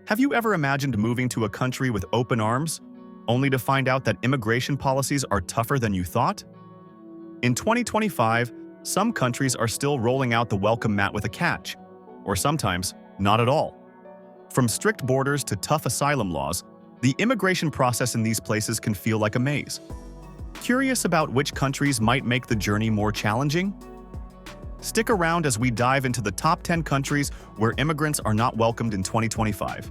Have you ever imagined moving to a country with open arms, only to find out that immigration policies are tougher than you thought? In 2025, some countries are still rolling out the welcome mat with a catch, or sometimes not at all. From strict borders to tough asylum laws, the immigration process in these places can feel like a maze. Curious about which countries might make the journey more challenging? Stick around as we dive into the top 10 countries where immigrants are not welcomed in 2025.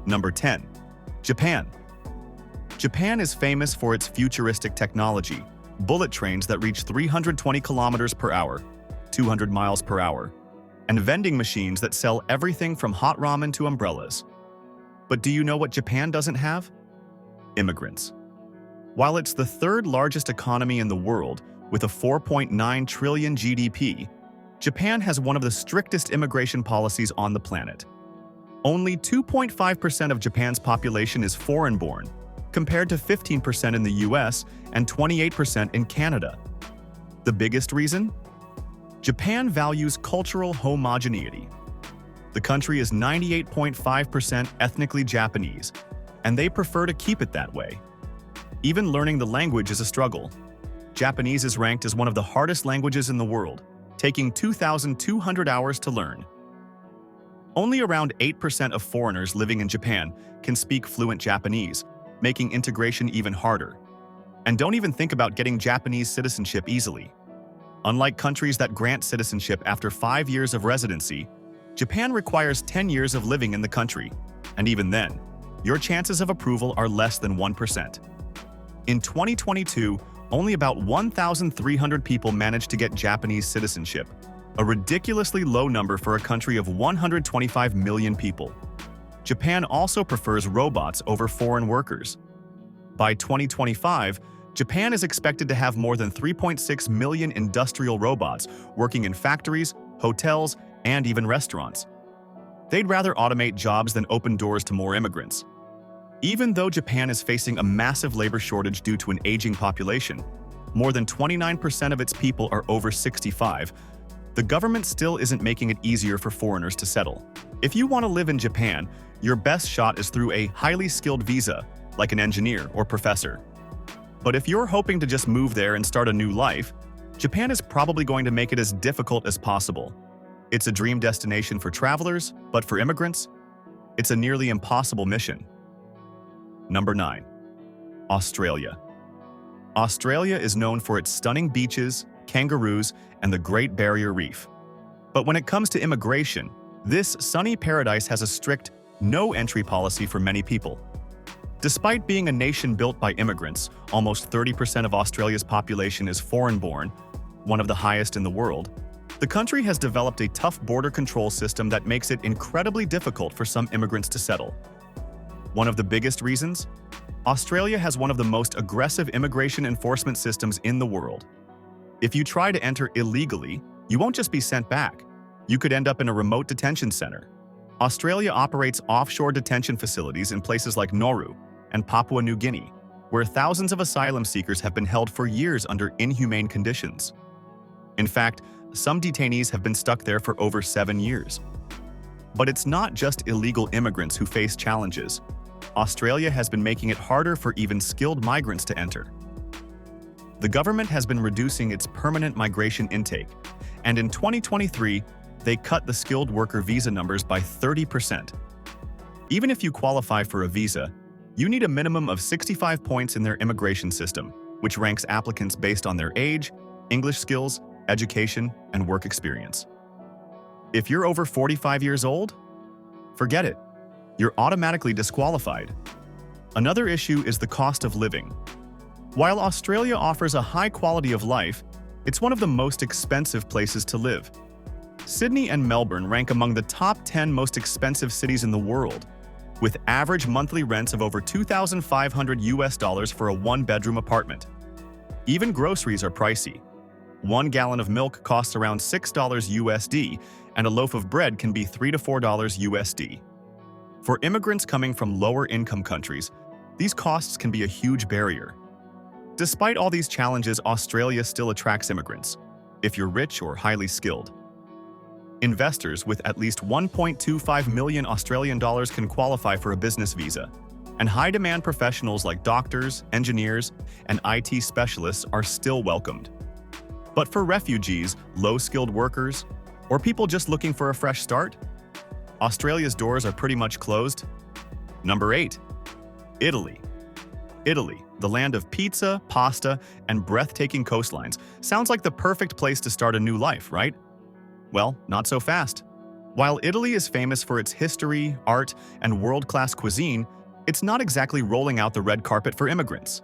Number 10. Japan. Japan is famous for its futuristic technology, bullet trains that reach 320 kilometers per hour, 200 miles per hour, and vending machines that sell everything from hot ramen to umbrellas. But do you know what Japan doesn't have? Immigrants. While it's the third largest economy in the world, with a 4.9 trillion GDP, Japan has one of the strictest immigration policies on the planet. Only 2.5% of Japan's population is foreign-born, compared to 15% in the US and 28% in Canada. The biggest reason? Japan values cultural homogeneity. The country is 98.5% ethnically Japanese, and they prefer to keep it that way. Even learning the language is a struggle. Japanese is ranked as one of the hardest languages in the world, taking 2,200 hours to learn. Only around 8% of foreigners living in Japan can speak fluent Japanese, making integration even harder. And don't even think about getting Japanese citizenship easily. Unlike countries that grant citizenship after 5 years of residency, Japan requires 10 years of living in the country, and even then, your chances of approval are less than 1%. In 2022, only about 1,300 people managed to get Japanese citizenship, a ridiculously low number for a country of 125 million people. Japan also prefers robots over foreign workers. By 2025, Japan is expected to have more than 3.6 million industrial robots working in factories, hotels, and even restaurants. They'd rather automate jobs than open doors to more immigrants. Even though Japan is facing a massive labor shortage due to an aging population, more than 29% of its people are over 65, the government still isn't making it easier for foreigners to settle. If you want to live in Japan, your best shot is through a highly skilled visa, like an engineer or professor. But if you're hoping to just move there and start a new life, Japan is probably going to make it as difficult as possible. It's a dream destination for travelers, but for immigrants, it's a nearly impossible mission. Number 9. Australia. Australia is known for its stunning beaches, kangaroos, and the Great Barrier Reef. But when it comes to immigration, this sunny paradise has a strict no-entry policy for many people. Despite being a nation built by immigrants, almost 30% of Australia's population is foreign-born, one of the highest in the world. The country has developed a tough border control system that makes it incredibly difficult for some immigrants to settle. One of the biggest reasons? Australia has one of the most aggressive immigration enforcement systems in the world. If you try to enter illegally, you won't just be sent back. You could end up in a remote detention center. Australia operates offshore detention facilities in places like Nauru and Papua New Guinea, where thousands of asylum seekers have been held for years under inhumane conditions. In fact, some detainees have been stuck there for over 7 years. But it's not just illegal immigrants who face challenges. Australia has been making it harder for even skilled migrants to enter. The government has been reducing its permanent migration intake, and in 2023, they cut the skilled worker visa numbers by 30%. Even if you qualify for a visa, you need a minimum of 65 points in their immigration system, which ranks applicants based on their age, English skills, education, and work experience. If you're over 45 years old, forget it. You're automatically disqualified. Another issue is the cost of living. While Australia offers a high quality of life, it's one of the most expensive places to live. Sydney and Melbourne rank among the top 10 most expensive cities in the world, with average monthly rents of over $2,500 for a one-bedroom apartment. Even groceries are pricey. 1 gallon of milk costs around $6 USD, and a loaf of bread can be $3 to $4 USD. For immigrants coming from lower-income countries, these costs can be a huge barrier. Despite all these challenges, Australia still attracts immigrants, if you're rich or highly skilled. Investors with at least 1.25 million Australian dollars can qualify for a business visa, and high-demand professionals like doctors, engineers, and IT specialists are still welcomed. But for refugees, low-skilled workers, or people just looking for a fresh start, Australia's doors are pretty much closed. Number 8. Italy. Italy, the land of pizza, pasta, and breathtaking coastlines, sounds like the perfect place to start a new life, right? Well, not so fast. While Italy is famous for its history, art, and world-class cuisine, it's not exactly rolling out the red carpet for immigrants.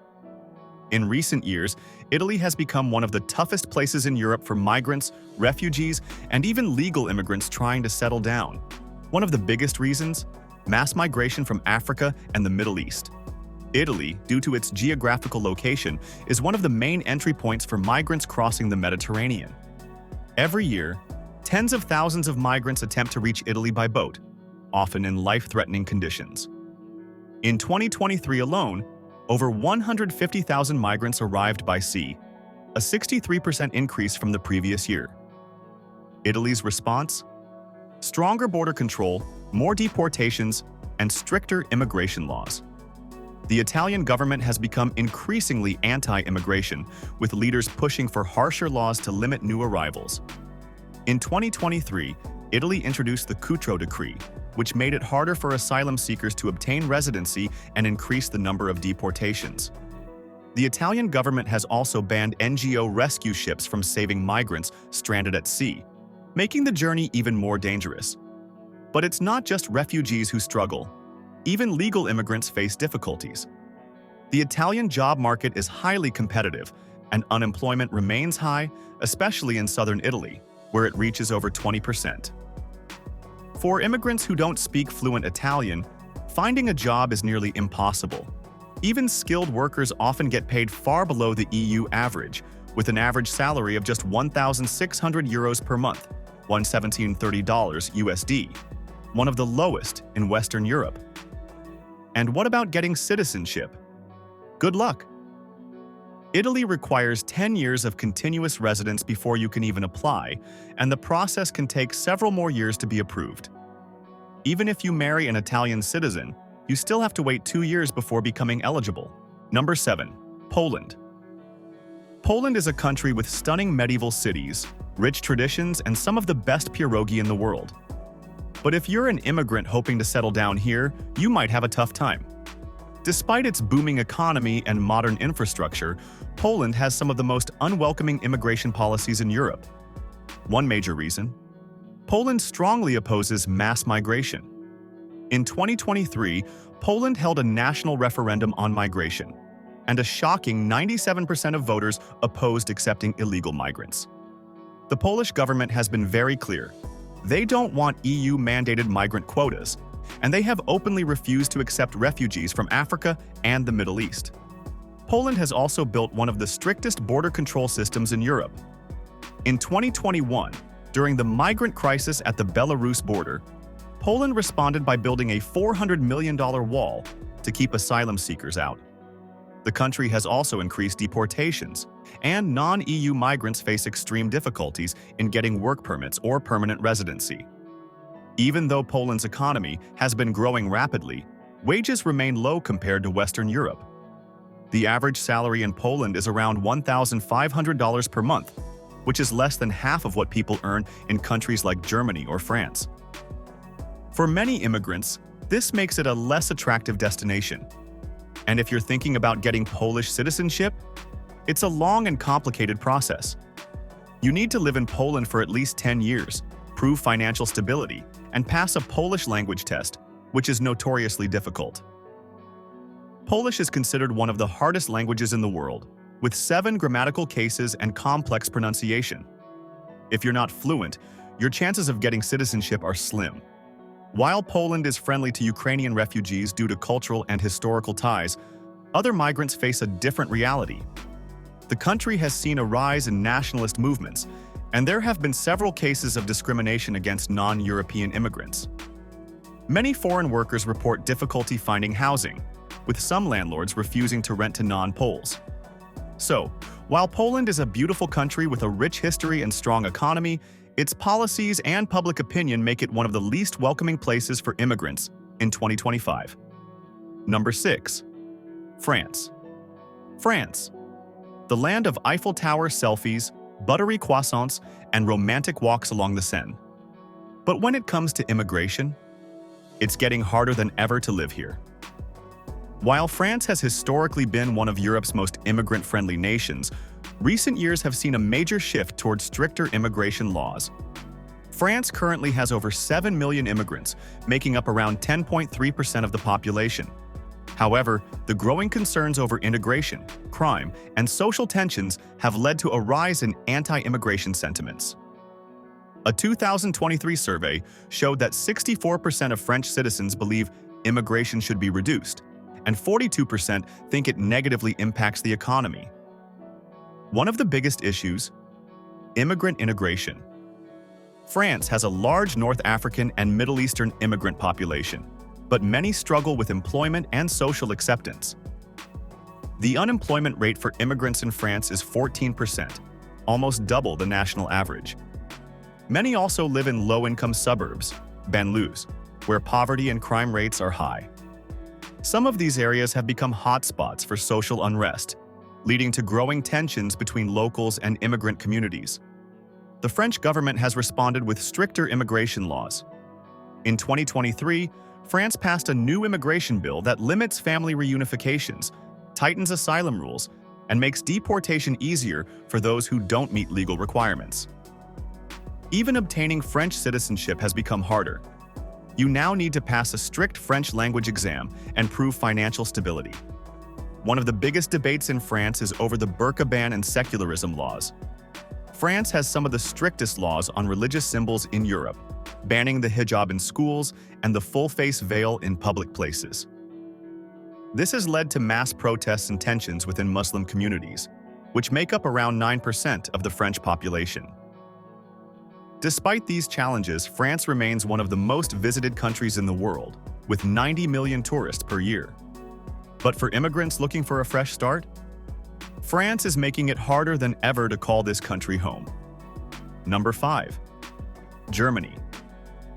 In recent years, Italy has become one of the toughest places in Europe for migrants, refugees, and even legal immigrants trying to settle down. One of the biggest reasons? Mass migration from Africa and the Middle East. Italy, due to its geographical location, is one of the main entry points for migrants crossing the Mediterranean. Every year, tens of thousands of migrants attempt to reach Italy by boat, often in life-threatening conditions. In 2023 alone, over 150,000 migrants arrived by sea, a 63% increase from the previous year. Italy's response? Stronger border control, more deportations, and stricter immigration laws. The Italian government has become increasingly anti-immigration, with leaders pushing for harsher laws to limit new arrivals. In 2023, Italy introduced the Cutro Decree, which made it harder for asylum seekers to obtain residency and increased the number of deportations. The Italian government has also banned NGO rescue ships from saving migrants stranded at sea, making the journey even more dangerous. But it's not just refugees who struggle. Even legal immigrants face difficulties. The Italian job market is highly competitive, and unemployment remains high, especially in southern Italy, where it reaches over 20%. For immigrants who don't speak fluent Italian, finding a job is nearly impossible. Even skilled workers often get paid far below the EU average, with an average salary of just 1,600 euros per month, $1,730 USD, one of the lowest in Western Europe. And what about getting citizenship? Good luck! Italy requires 10 years of continuous residence before you can even apply, and the process can take several more years to be approved. Even if you marry an Italian citizen, you still have to wait 2 years before becoming eligible. Number 7. Poland. Poland is a country with stunning medieval cities, rich traditions, and some of the best pierogi in the world. But if you're an immigrant hoping to settle down here, you might have a tough time. Despite its booming economy and modern infrastructure, Poland has some of the most unwelcoming immigration policies in Europe. One major reason: Poland strongly opposes mass migration. In 2023, Poland held a national referendum on migration, and a shocking 97% of voters opposed accepting illegal migrants. The Polish government has been very clear. They don't want EU-mandated migrant quotas, and they have openly refused to accept refugees from Africa and the Middle East. Poland has also built one of the strictest border control systems in Europe. In 2021, during the migrant crisis at the Belarus border, Poland responded by building a $400 million wall to keep asylum seekers out. The country has also increased deportations, and non-EU migrants face extreme difficulties in getting work permits or permanent residency. Even though Poland's economy has been growing rapidly, wages remain low compared to Western Europe. The average salary in Poland is around $1,500 per month, which is less than half of what people earn in countries like Germany or France. For many immigrants, this makes it a less attractive destination. And if you're thinking about getting Polish citizenship, it's a long and complicated process. You need to live in Poland for at least 10 years, prove financial stability, and pass a Polish language test, which is notoriously difficult. Polish is considered one of the hardest languages in the world, with 7 grammatical cases and complex pronunciation. If you're not fluent, your chances of getting citizenship are slim. While Poland is friendly to Ukrainian refugees due to cultural and historical ties, other migrants face a different reality. The country has seen a rise in nationalist movements, and there have been several cases of discrimination against non-European immigrants. Many foreign workers report difficulty finding housing, with some landlords refusing to rent to non-Poles. So, while Poland is a beautiful country with a rich history and strong economy, Its policies and public opinion make it one of the least welcoming places for immigrants in 2025. Number 6. France. France. The land of Eiffel Tower selfies, buttery croissants, and romantic walks along the Seine. But when it comes to immigration, it's getting harder than ever to live here. While France has historically been one of Europe's most immigrant-friendly nations, recent years have seen a major shift towards stricter immigration laws. France currently has over 7 million immigrants, making up around 10.3% of the population. However, the growing concerns over integration, crime, and social tensions have led to a rise in anti-immigration sentiments. A 2023 survey showed that 64% of French citizens believe immigration should be reduced, and 42% think it negatively impacts the economy. One of the biggest issues: immigrant integration. France has a large North African and Middle Eastern immigrant population, but many struggle with employment and social acceptance. The unemployment rate for immigrants in France is 14%, almost double the national average. Many also live in low-income suburbs, banlieues, where poverty and crime rates are high. Some of these areas have become hotspots for social unrest, leading to growing tensions between locals and immigrant communities. The French government has responded with stricter immigration laws. In 2023, France passed a new immigration bill that limits family reunifications, tightens asylum rules, and makes deportation easier for those who don't meet legal requirements. Even obtaining French citizenship has become harder. You now need to pass a strict French language exam and prove financial stability. One of the biggest debates in France is over the burqa ban and secularism laws. France has some of the strictest laws on religious symbols in Europe, banning the hijab in schools and the full-face veil in public places. This has led to mass protests and tensions within Muslim communities, which make up around 9% of the French population. Despite these challenges, France remains one of the most visited countries in the world, with 90 million tourists per year. But for immigrants looking for a fresh start, France is making it harder than ever to call this country home. Number 5. Germany.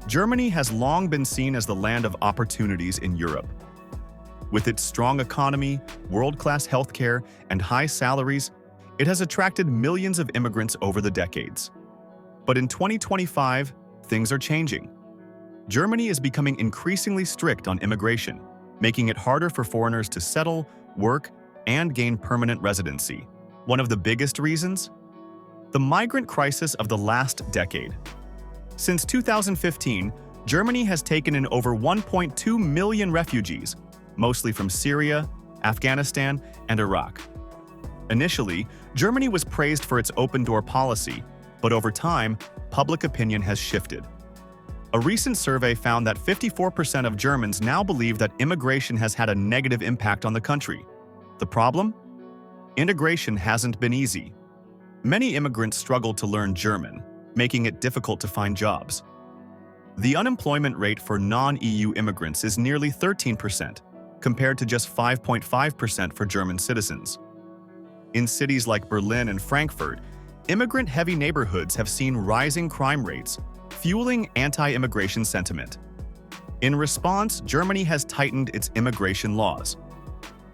Germany has long been seen as the land of opportunities in Europe. With its strong economy, world-class healthcare, and high salaries, it has attracted millions of immigrants over the decades. But in 2025, things are changing. Germany is becoming increasingly strict on immigration, making it harder for foreigners to settle, work, and gain permanent residency. One of the biggest reasons? The migrant crisis of the last decade. Since 2015, Germany has taken in over 1.2 million refugees, mostly from Syria, Afghanistan, and Iraq. Initially, Germany was praised for its open-door policy, but over time, public opinion has shifted. A recent survey found that 54% of Germans now believe that immigration has had a negative impact on the country. The problem? Integration hasn't been easy. Many immigrants struggle to learn German, making it difficult to find jobs. The unemployment rate for non-EU immigrants is nearly 13%, compared to just 5.5% for German citizens. In cities like Berlin and Frankfurt, immigrant-heavy neighborhoods have seen rising crime rates, fueling anti-immigration sentiment. In response, Germany has tightened its immigration laws.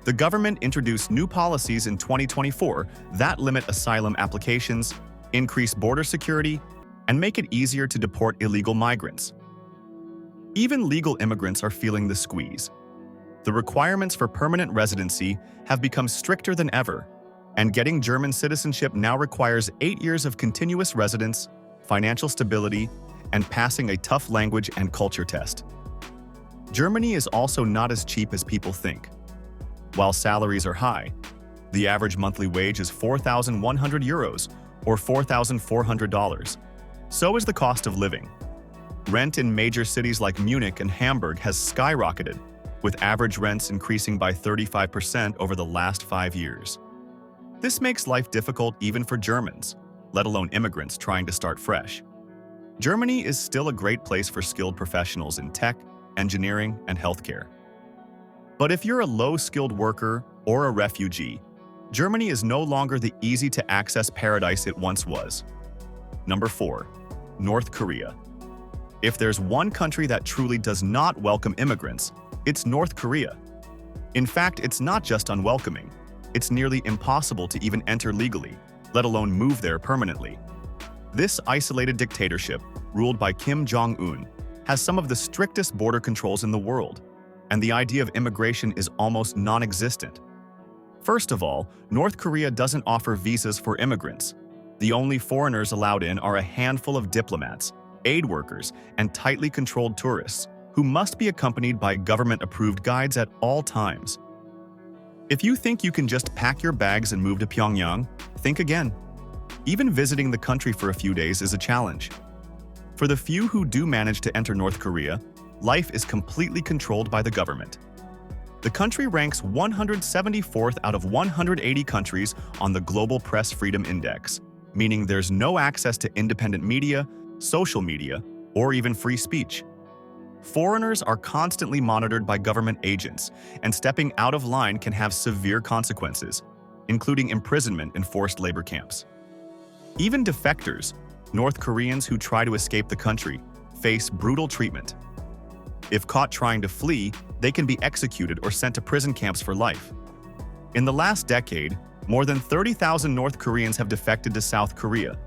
The government introduced new policies in 2024 that limit asylum applications, increase border security, and make it easier to deport illegal migrants. Even legal immigrants are feeling the squeeze. The requirements for permanent residency have become stricter than ever, and getting German citizenship now requires 8 years of continuous residence, financial stability, and passing a tough language and culture test. Germany is also not as cheap as people think. While salaries are high, the average monthly wage is €4,100 or $4,400. So is the cost of living. Rent in major cities like Munich and Hamburg has skyrocketed, with average rents increasing by 35% over the last 5 years. This makes life difficult even for Germans, let alone immigrants trying to start fresh. Germany is still a great place for skilled professionals in tech, engineering, and healthcare. But if you're a low-skilled worker or a refugee, Germany is no longer the easy-to-access paradise it once was. Number 4. North Korea. If there's one country that truly does not welcome immigrants, it's North Korea. In fact, it's not just unwelcoming. It's nearly impossible to even enter legally, let alone move there permanently. This isolated dictatorship, ruled by Kim Jong-un, has some of the strictest border controls in the world, and the idea of immigration is almost non-existent. First of all, North Korea doesn't offer visas for immigrants. The only foreigners allowed in are a handful of diplomats, aid workers, and tightly controlled tourists, who must be accompanied by government-approved guides at all times. If you think you can just pack your bags and move to Pyongyang, think again. Even visiting the country for a few days is a challenge. For the few who do manage to enter North Korea, life is completely controlled by the government. The country ranks 174th out of 180 countries on the Global Press Freedom Index, meaning there's no access to independent media, social media, or even free speech. Foreigners are constantly monitored by government agents, and stepping out of line can have severe consequences, including imprisonment in forced labor camps. Even defectors, North Koreans who try to escape the country, face brutal treatment. If caught trying to flee, they can be executed or sent to prison camps for life. In the last decade, more than 30,000 North Koreans have defected to South Korea,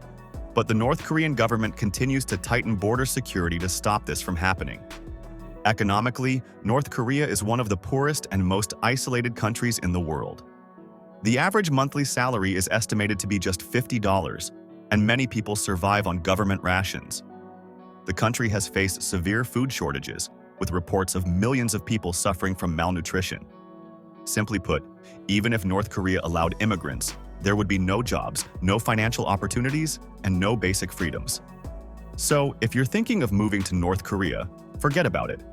but the North Korean government continues to tighten border security to stop this from happening. Economically, North Korea is one of the poorest and most isolated countries in the world. The average monthly salary is estimated to be just $50, and many people survive on government rations. The country has faced severe food shortages, with reports of millions of people suffering from malnutrition. Simply put, even if North Korea allowed immigrants, there would be no jobs, no financial opportunities, and no basic freedoms. So, if you're thinking of moving to North Korea, forget about it.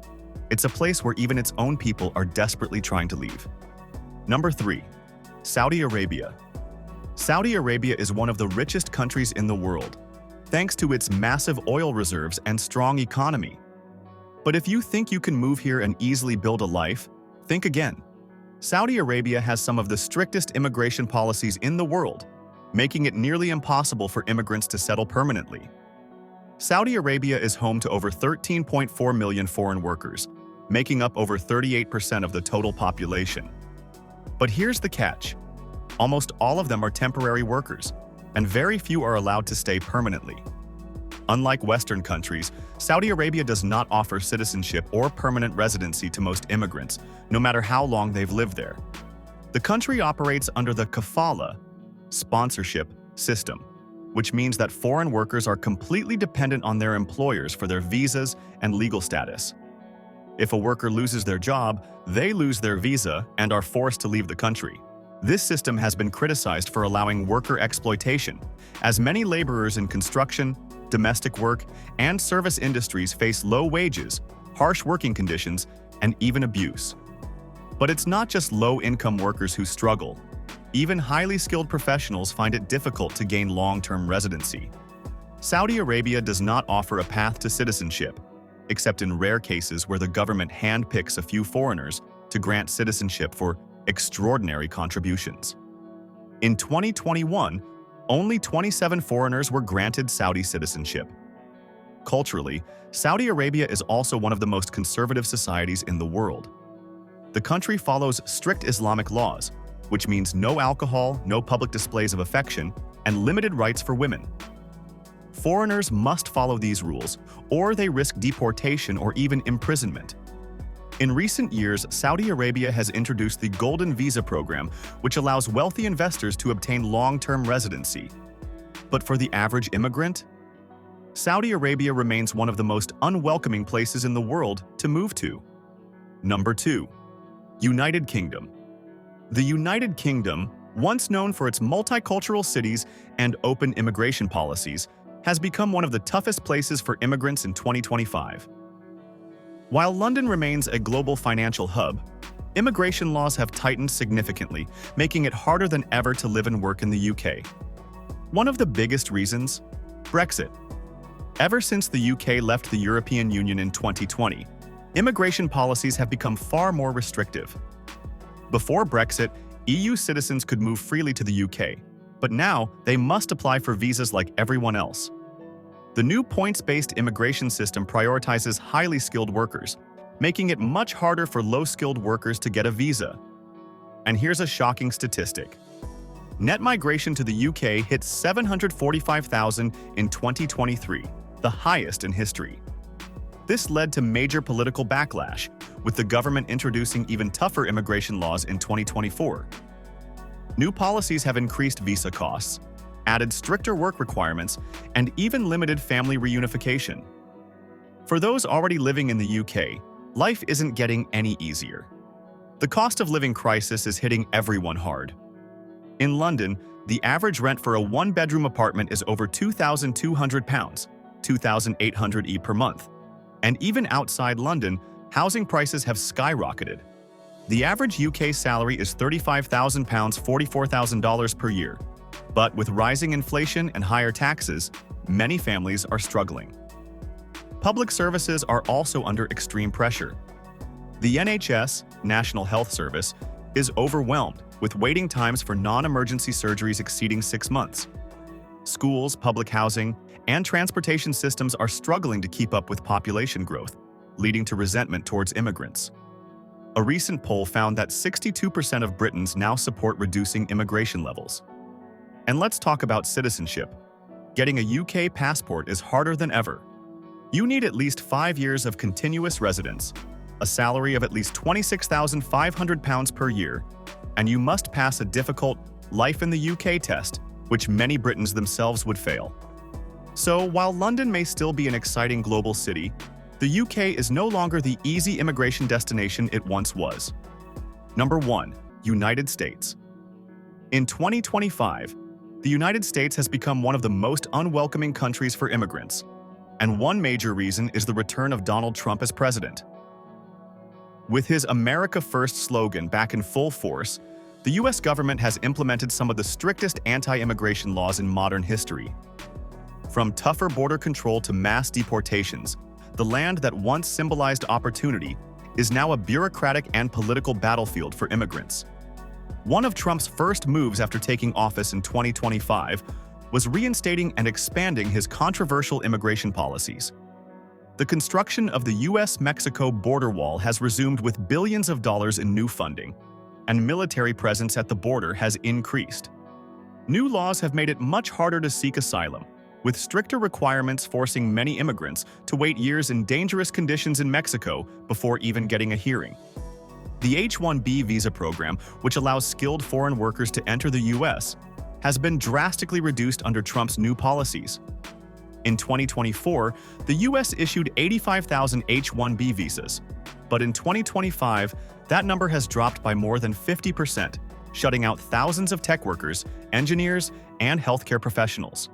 It's a place where even its own people are desperately trying to leave. Number 3. Saudi Arabia. Saudi Arabia is one of the richest countries in the world, thanks to its massive oil reserves and strong economy. But if you think you can move here and easily build a life, think again. Saudi Arabia has some of the strictest immigration policies in the world, making it nearly impossible for immigrants to settle permanently. Saudi Arabia is home to over 13.4 million foreign workers, making up over 38% of the total population. But here's the catch. Almost all of them are temporary workers, and very few are allowed to stay permanently. Unlike Western countries, Saudi Arabia does not offer citizenship or permanent residency to most immigrants, no matter how long they've lived there. The country operates under the kafala sponsorship system, which means that foreign workers are completely dependent on their employers for their visas and legal status. If a worker loses their job, they lose their visa and are forced to leave the country. This system has been criticized for allowing worker exploitation, as many laborers in construction, domestic work, and service industries face low wages, harsh working conditions, and even abuse. But it's not just low-income workers who struggle. Even highly skilled professionals find it difficult to gain long-term residency. Saudi Arabia does not offer a path to citizenship, except in rare cases where the government handpicks a few foreigners to grant citizenship for extraordinary contributions. In 2021, only 27 foreigners were granted Saudi citizenship. Culturally, Saudi Arabia is also one of the most conservative societies in the world. The country follows strict Islamic laws, which means no alcohol, no public displays of affection, and limited rights for women. Foreigners must follow these rules, or they risk deportation or even imprisonment. In recent years, Saudi Arabia has introduced the Golden Visa program, which allows wealthy investors to obtain long-term residency. But for the average immigrant, Saudi Arabia remains one of the most unwelcoming places in the world to move to. Number 2. United Kingdom. The United Kingdom, once known for its multicultural cities and open immigration policies, has become one of the toughest places for immigrants in 2025. While London remains a global financial hub, immigration laws have tightened significantly, making it harder than ever to live and work in the UK. One of the biggest reasons? Brexit. Ever since the UK left the European Union in 2020, immigration policies have become far more restrictive. Before Brexit, EU citizens could move freely to the UK, but now they must apply for visas like everyone else. The new points-based immigration system prioritizes highly skilled workers, making it much harder for low-skilled workers to get a visa. And here's a shocking statistic. Net migration to the UK hit 745,000 in 2023, the highest in history. This led to major political backlash, with the government introducing even tougher immigration laws in 2024. New policies have increased visa costs, added stricter work requirements, and even limited family reunification. For those already living in the UK, life isn't getting any easier. The cost of living crisis is hitting everyone hard. In London, the average rent for a one-bedroom apartment is over £2,200, £2,800 per month. And even outside London, housing prices have skyrocketed. The average UK salary is £35,000, $44,000 per year. But with rising inflation and higher taxes, many families are struggling. Public services are also under extreme pressure. The NHS, National Health Service, is overwhelmed, with waiting times for non-emergency surgeries exceeding 6 months. Schools, public housing, and transportation systems are struggling to keep up with population growth, leading to resentment towards immigrants. A recent poll found that 62% of Britons now support reducing immigration levels. And let's talk about citizenship. Getting a UK passport is harder than ever. You need at least 5 years of continuous residence, a salary of at least £26,500 per year, and you must pass a difficult Life in the UK test, which many Britons themselves would fail. So, while London may still be an exciting global city, the UK is no longer the easy immigration destination it once was. Number 1. United States. In 2025, the United States has become one of the most unwelcoming countries for immigrants, and one major reason is the return of Donald Trump as president. With his America First slogan back in full force, the US government has implemented some of the strictest anti-immigration laws in modern history. From tougher border control to mass deportations, the land that once symbolized opportunity is now a bureaucratic and political battlefield for immigrants. One of Trump's first moves after taking office in 2025 was reinstating and expanding his controversial immigration policies. The construction of the US-Mexico border wall has resumed with billions of dollars in new funding, and military presence at the border has increased. New laws have made it much harder to seek asylum, with stricter requirements forcing many immigrants to wait years in dangerous conditions in Mexico before even getting a hearing. The H-1B visa program, which allows skilled foreign workers to enter the US, has been drastically reduced under Trump's new policies. In 2024, the US issued 85,000 H-1B visas, but in 2025, that number has dropped by more than 50%, shutting out thousands of tech workers, engineers, and healthcare professionals.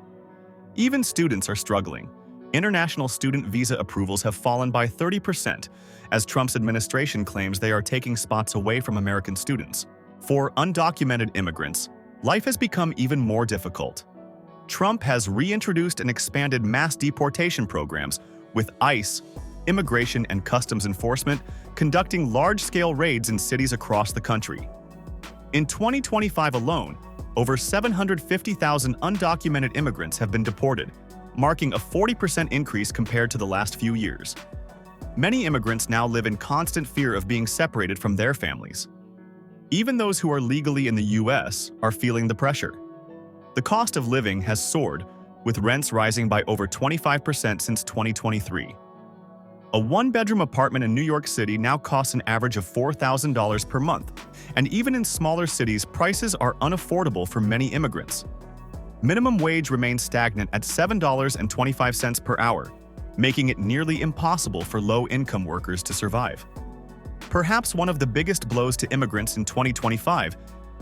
Even students are struggling. International student visa approvals have fallen by 30%, as Trump's administration claims they are taking spots away from American students. For undocumented immigrants, life has become even more difficult. Trump has reintroduced and expanded mass deportation programs, with ICE, Immigration and Customs Enforcement, conducting large-scale raids in cities across the country. In 2025 alone, over 750,000 undocumented immigrants have been deported, marking a 40% increase compared to the last few years. Many immigrants now live in constant fear of being separated from their families. Even those who are legally in the US are feeling the pressure. The cost of living has soared, with rents rising by over 25% since 2023. A one-bedroom apartment in New York City now costs an average of $4,000 per month, and even in smaller cities, prices are unaffordable for many immigrants. Minimum wage remains stagnant at $7.25 per hour, making it nearly impossible for low-income workers to survive. Perhaps one of the biggest blows to immigrants in 2025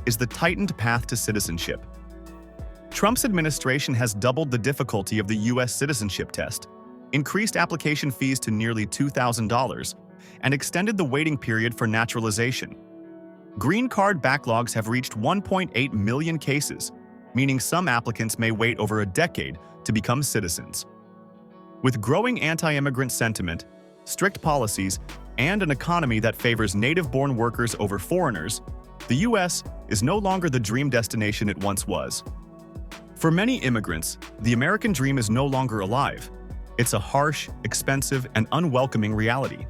is the tightened path to citizenship. Trump's administration has doubled the difficulty of the US citizenship test, increased application fees to nearly $2,000, and extended the waiting period for naturalization. Green card backlogs have reached 1.8 million cases, meaning some applicants may wait over a decade to become citizens. With growing anti-immigrant sentiment, strict policies, and an economy that favors native-born workers over foreigners, the US is no longer the dream destination it once was. For many immigrants, the American dream is no longer alive. It's a harsh, expensive, and unwelcoming reality.